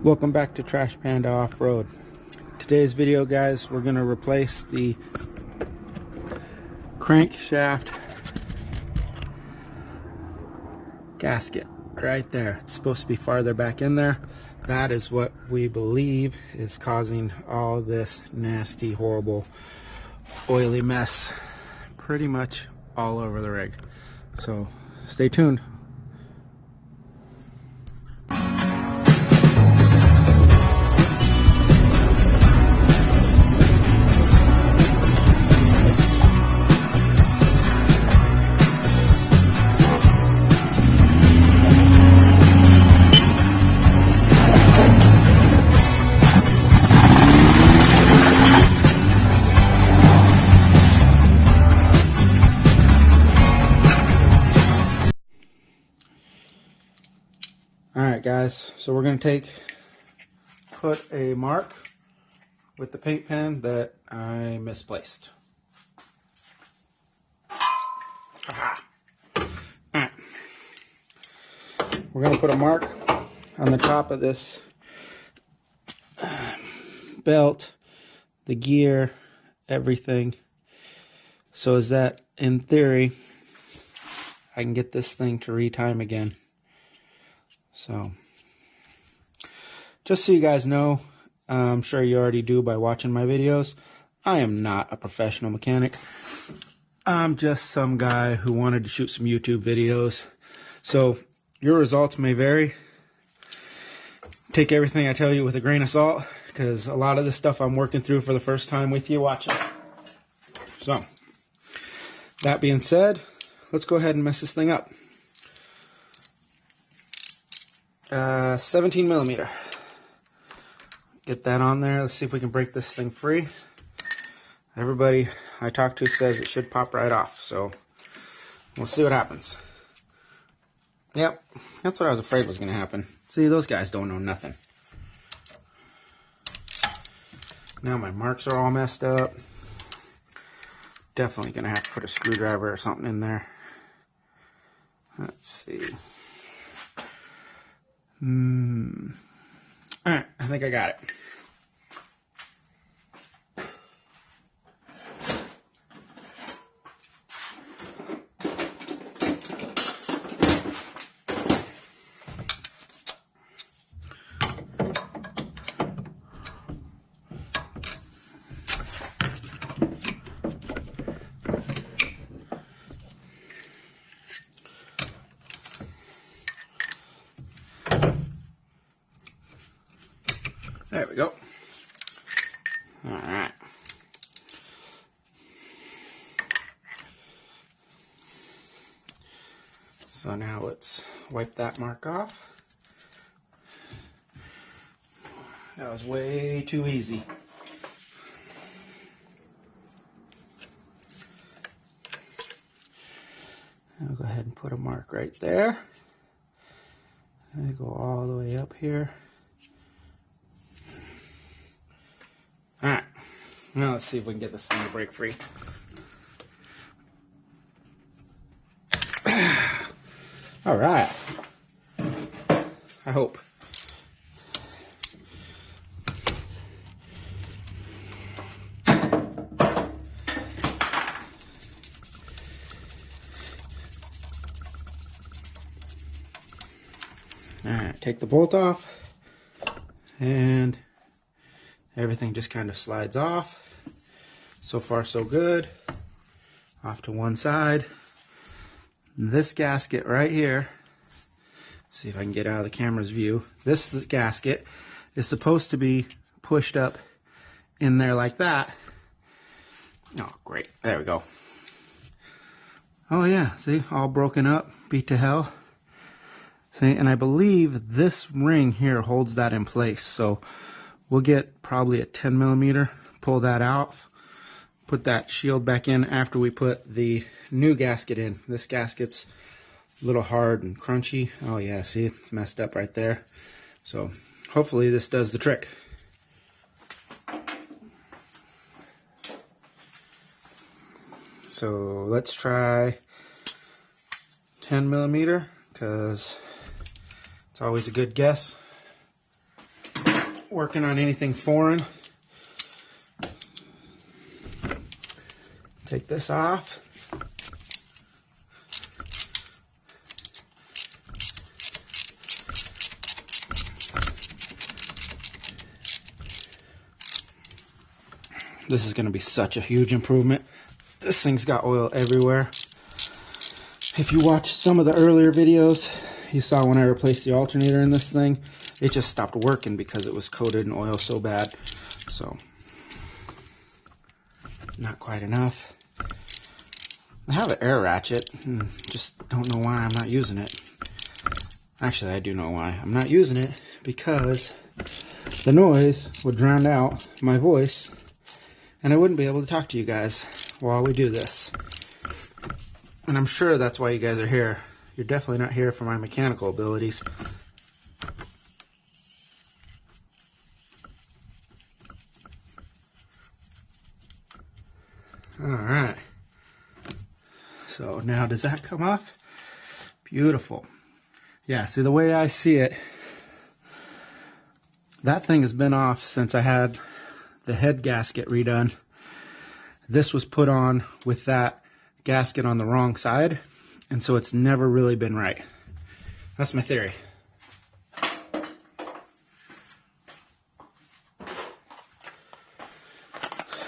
Welcome back to Trash Panda Off-Road. Today's video, guys, we're going to replace the crankshaft gasket right there. It's supposed to be farther back in there. That is what we believe is causing all this nasty, horrible, oily mess pretty much all over the rig. So stay tuned. Alright guys, so we're going to put a mark with the paint pen that I misplaced. Alright, we're going to put a mark on the top of this belt, the gear, everything, so as that in theory I can get this thing to retime again. So, just so you guys know, I'm sure you already do by watching my videos, I am not a professional mechanic. I'm just some guy who wanted to shoot some YouTube videos. So, your results may vary. Take everything I tell you with a grain of salt, because a lot of this stuff I'm working through for the first time with you watching. So, that being said, let's go ahead and mess this thing up. 17 millimeter. Get that on there. Let's see if we can break this thing free. Everybody I talk to says it should pop right off, so we'll see what happens. Yep, that's what I was afraid was going to happen. See, those guys don't know nothing. Now my marks are all messed up. Definitely going to have to put a screwdriver or something in there. Let's see. Alright, I think I got it. There we go. All right. So now let's wipe that mark off. That was way too easy. I'll go ahead and put a mark right there. And go all the way up here. Alright, now let's see if we can get this thing to break free. Alright. I hope. Alright, take the bolt off, and everything just kind of slides off. So far so good. Off to one side. This gasket right here, see if I can get out of the camera's view. This gasket is supposed to be pushed up in there like that. Oh, great. There we go. Oh yeah, see, all broken up, beat to hell. See, and I believe this ring here holds that in place. So we'll get probably a 10 millimeter, pull that out, put that shield back in after we put the new gasket in. This gasket's a little hard and crunchy. Oh yeah, see, it's messed up right there. So hopefully this does the trick. So let's try 10 millimeter, because it's always a good guess. working on anything foreign. Take this off. This is going to be such a huge improvement. This thing's got oil everywhere. If you watch some of the earlier videos, you saw when I replaced the alternator in this thing, it just stopped working because it was coated in oil so bad. So, not quite enough. I have an air ratchet, and just don't know why I'm not using it. Actually, I do know why. I'm not using it because the noise would drown out my voice, and I wouldn't be able to talk to you guys while we do this. And I'm sure that's why you guys are here. You're definitely not here for my mechanical abilities. Alright. So now does that come off? Beautiful. Yeah, see, the way I see it, that thing has been off since I had the head gasket redone. This was put on with that gasket on the wrong side, and so it's never really been right. That's my theory.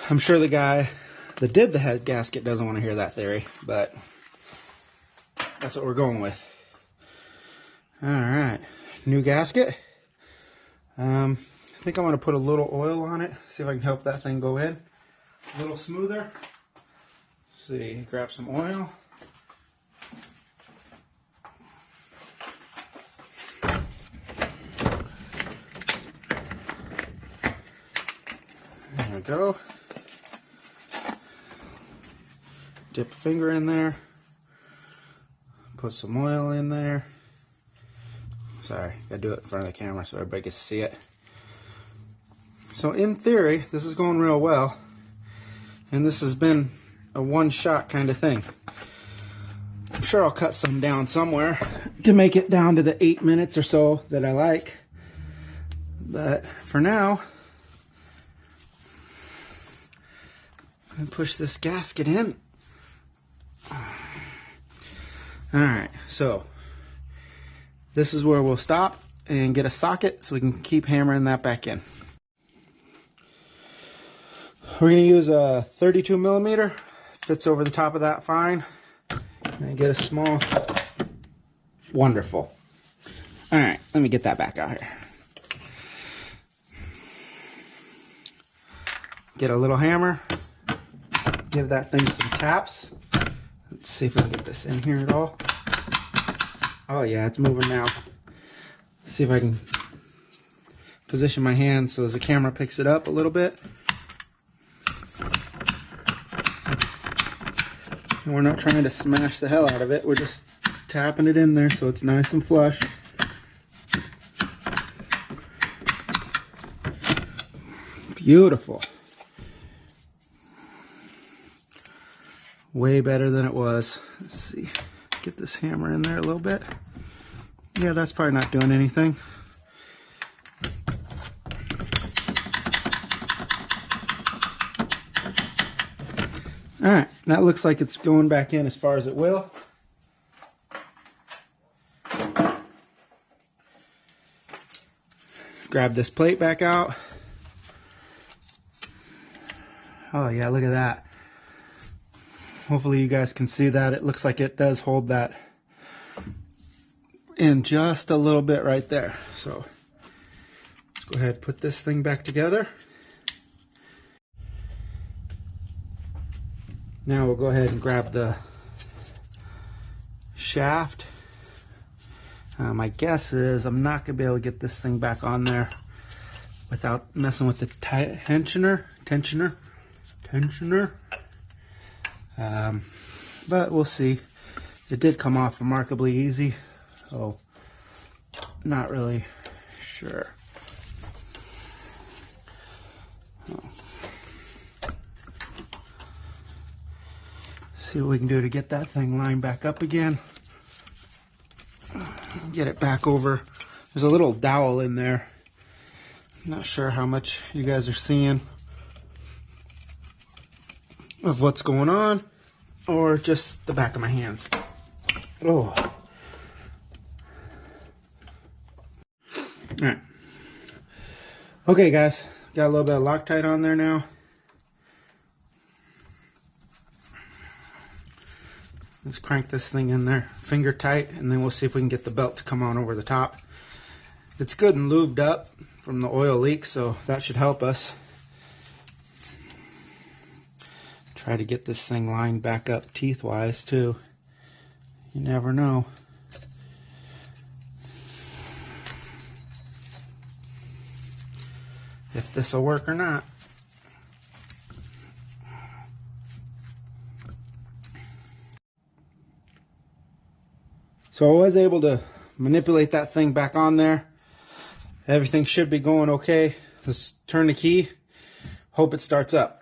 I'm sure the guy that did the head gasket doesn't want to hear that theory, but that's what we're going with. Alright, new gasket. I think I'm going to put a little oil on it, see if I can help that thing go in a little smoother. Let's see, grab some oil. There we go. Dip a finger in there. Put some oil in there. Sorry, gotta do it in front of the camera so everybody gets to see it. So in theory, this is going real well. And this has been a one-shot kind of thing. I'm sure I'll cut some down somewhere to make it down to the 8 minutes or so that I like. But for now, I'm gonna push this gasket in. Alright, so this is where we'll stop and get a socket so we can keep hammering that back in. We're going to use a 32 millimeter. Fits over the top of that fine. And get a small. Wonderful. Alright, let me get that back out here. Get a little hammer. Give that thing some taps. Let's see if we can get this in here at all. Oh yeah, it's moving now. Let's see if I can position my hand so as the camera picks it up a little bit. And we're not trying to smash the hell out of it. We're just tapping it in there so it's nice and flush. Beautiful. Way better than it was. Let's see. Get this hammer in there a little bit. Yeah, that's probably not doing anything. Alright, that looks like it's going back in as far as it will. Grab this plate back out. Oh yeah, look at that. Hopefully you guys can see that. It looks like it does hold that in just a little bit right there. So let's go ahead and put this thing back together. Now we'll go ahead and grab the shaft. My guess is I'm not going to be able to get this thing back on there without messing with the tensioner. But we'll see. It did come off remarkably easy, so not really sure. See what we can do to get that thing lined back up again. Get it back over. There's a little dowel in there Not sure how much you guys are seeing of what's going on, or just the back of my hands. Oh. Alright. Okay guys, got a little bit of Loctite on there now. Let's crank this thing in there finger tight, and then we'll see if we can get the belt to come on over the top. It's good and lubed up from the oil leak, so that should help us. Try to get this thing lined back up teeth-wise too. You never know. If this will work or not. So I was able to manipulate that thing back on there. Everything should be going okay. Let's turn the key. Hope it starts up.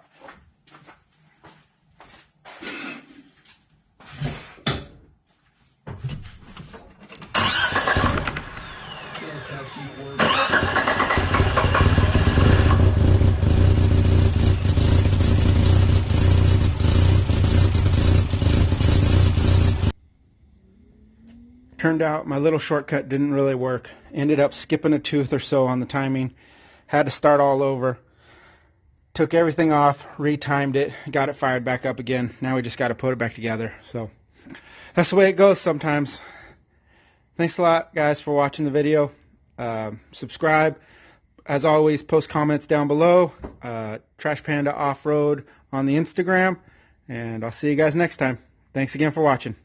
Turned out my little shortcut didn't really work. Ended up skipping a tooth or so on the timing. Had to start all over. Took everything off, retimed it, got it fired back up again. Now we just got to put it back together. So that's the way it goes sometimes. Thanks a lot, guys, for watching the video. Subscribe. As always, post comments down below. Trash Panda Off-Road on the Instagram. And I'll see you guys next time. Thanks again for watching.